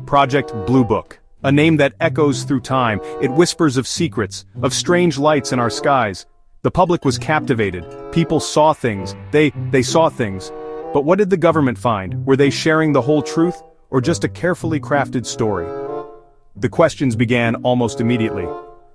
Project Blue Book. A name that echoes through time. It whispers of secrets, of strange lights in our skies. The public was captivated. People saw things. They saw things. But what did the government find? Were they sharing the whole truth, or just a carefully crafted story? The questions began almost immediately.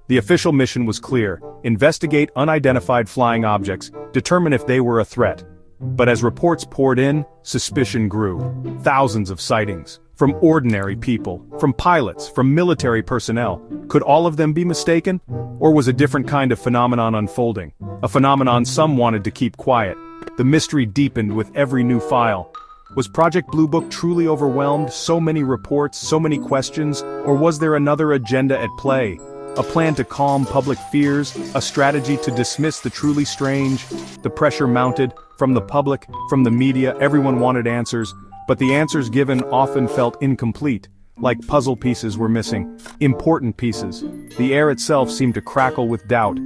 The official mission was clear: investigate unidentified flying objects, determine if they were a threat. But as reports poured in, suspicion grew. Thousands of sightings. From ordinary people, from pilots, from military personnel. Could all of them be mistaken? Or was a different kind of phenomenon unfolding? A phenomenon some wanted to keep quiet. The mystery deepened with every new file. Was Project Blue Book truly overwhelmed? So many reports, so many questions? Or was there another agenda at play? A plan to calm public fears? A strategy to dismiss the truly strange? The pressure mounted, from the public, from the media. Everyone wanted answers. But the answers given often felt incomplete, like puzzle pieces were missing, important pieces. The air itself seemed to crackle with doubt.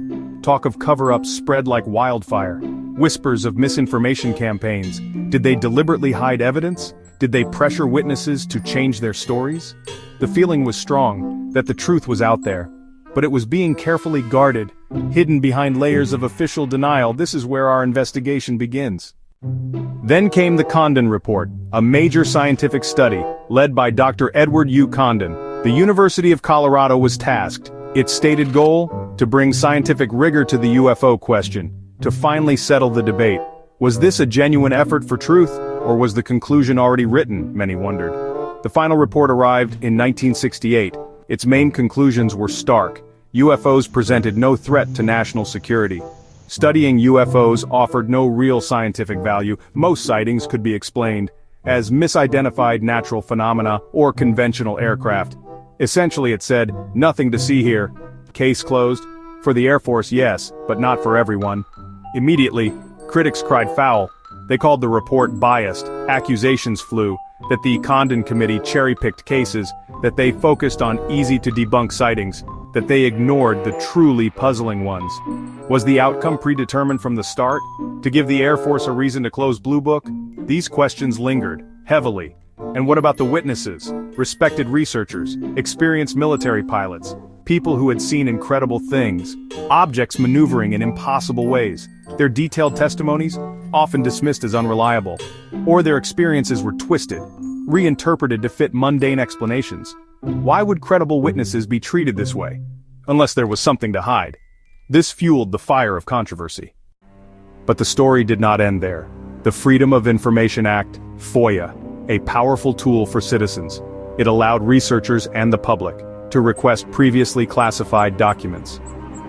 Talk of cover-ups spread like wildfire. Whispers of misinformation campaigns. Did they deliberately hide evidence? Did they pressure witnesses to change their stories? The feeling was strong, that the truth was out there. But it was being carefully guarded, hidden behind layers of official denial. This is where our investigation begins. Then came the Condon Report, a major scientific study, led by Dr. Edward U. Condon. The University of Colorado was tasked. Its stated goal? To bring scientific rigor to the UFO question, to finally settle the debate. Was this a genuine effort for truth, or was the conclusion already written, many wondered. The final report arrived in 1968. Its main conclusions were stark. UFOs presented no threat to national security. Studying UFOs offered no real scientific value. Most sightings could be explained as misidentified natural phenomena or conventional aircraft. Essentially, it said, nothing to see here. Case closed. For the Air Force, yes, but not for everyone. Immediately, critics cried foul. They called the report biased. Accusations flew that the Condon Committee cherry-picked cases, that they focused on easy-to-debunk sightings, that they ignored the truly puzzling ones. Was the outcome predetermined from the start? To give the Air Force a reason to close Blue Book? These questions lingered, heavily. And what about the witnesses? Respected researchers, experienced military pilots, people who had seen incredible things, objects maneuvering in impossible ways. Their detailed testimonies? Often dismissed as unreliable. Or their experiences were twisted, reinterpreted to fit mundane explanations. Why would credible witnesses be treated this way? Unless there was something to hide. This fueled the fire of controversy. But the story did not end there. The Freedom of Information Act, FOIA, a powerful tool for citizens. It allowed researchers and the public to request previously classified documents.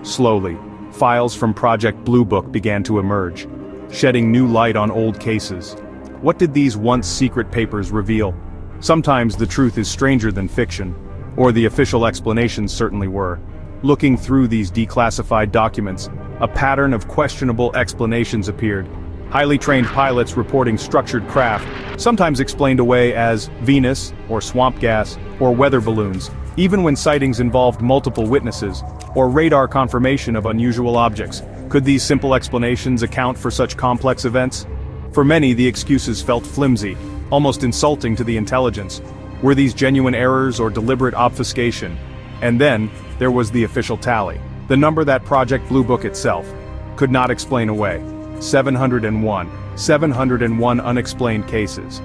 Slowly, files from Project Blue Book began to emerge, shedding new light on old cases. What did these once secret papers reveal? Sometimes the truth is stranger than fiction, or the official explanations certainly were. Looking through these declassified documents, a pattern of questionable explanations appeared. Highly trained pilots reporting structured craft, sometimes explained away as Venus, or swamp gas, or weather balloons, even when sightings involved multiple witnesses, or radar confirmation of unusual objects. Could these simple explanations account for such complex events? For many, the excuses felt flimsy, almost insulting to the intelligence. Were these genuine errors or deliberate obfuscation? And then, there was the official tally. The number that Project Blue Book itself could not explain away. 701 unexplained cases.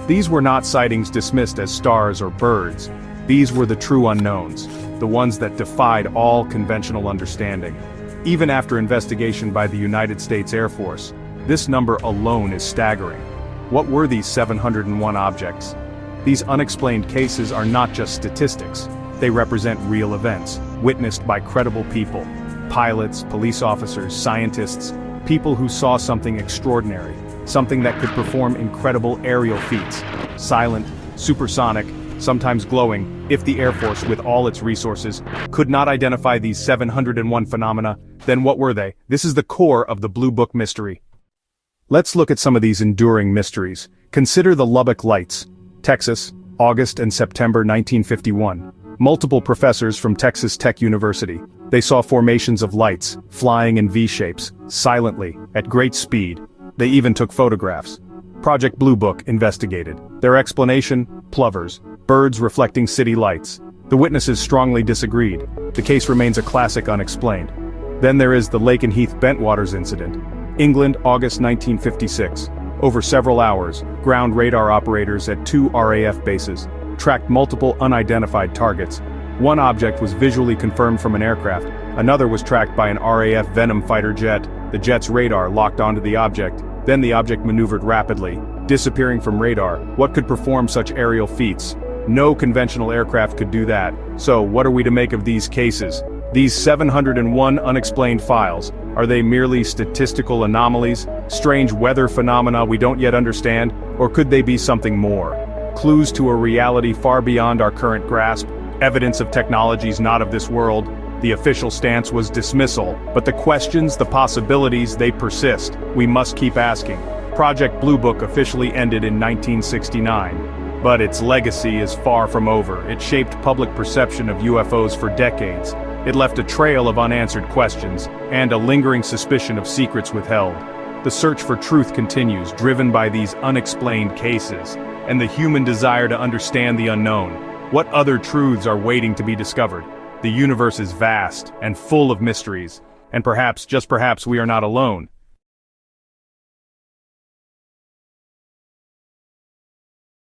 These were not sightings dismissed as stars or birds. These were the true unknowns, the ones that defied all conventional understanding. Even after investigation by the United States Air Force, this number alone is staggering. What were these 701 objects? These unexplained cases are not just statistics. They represent real events, witnessed by credible people. Pilots, police officers, scientists, people who saw something extraordinary, something that could perform incredible aerial feats. Silent, supersonic, sometimes glowing. If the Air Force, with all its resources, could not identify these 701 phenomena, then what were they? This is the core of the Blue Book mystery. Let's look at some of these enduring mysteries. Consider the Lubbock Lights, Texas, August and September 1951. Multiple professors from Texas Tech University. They saw formations of lights, flying in V-shapes, silently, at great speed. They even took photographs. Project Blue Book investigated. Their explanation? Plovers. Birds reflecting city lights. The witnesses strongly disagreed. The case remains a classic unexplained. Then there is the Lake and Heath Bentwaters incident. England, August 1956. Over several hours, ground radar operators at 2 RAF bases tracked multiple unidentified targets. One object was visually confirmed from an aircraft. Another was tracked by an RAF Venom fighter jet. The jet's radar locked onto the object. Then the object maneuvered rapidly, disappearing from radar. What could perform such aerial feats? No conventional aircraft could do that. So, what are we to make of these cases? These 701 unexplained files, are they merely statistical anomalies, strange weather phenomena we don't yet understand, or could they be something more? Clues to a reality far beyond our current grasp, evidence of technologies not of this world. The official stance was dismissal, but the questions, the possibilities, they persist. We must keep asking. Project Blue Book officially ended in 1969. But its legacy is far from over. It shaped public perception of UFOs for decades. It left a trail of unanswered questions, and a lingering suspicion of secrets withheld. The search for truth continues, driven by these unexplained cases, and the human desire to understand the unknown. What other truths are waiting to be discovered? The universe is vast, and full of mysteries. And perhaps, just perhaps, we are not alone.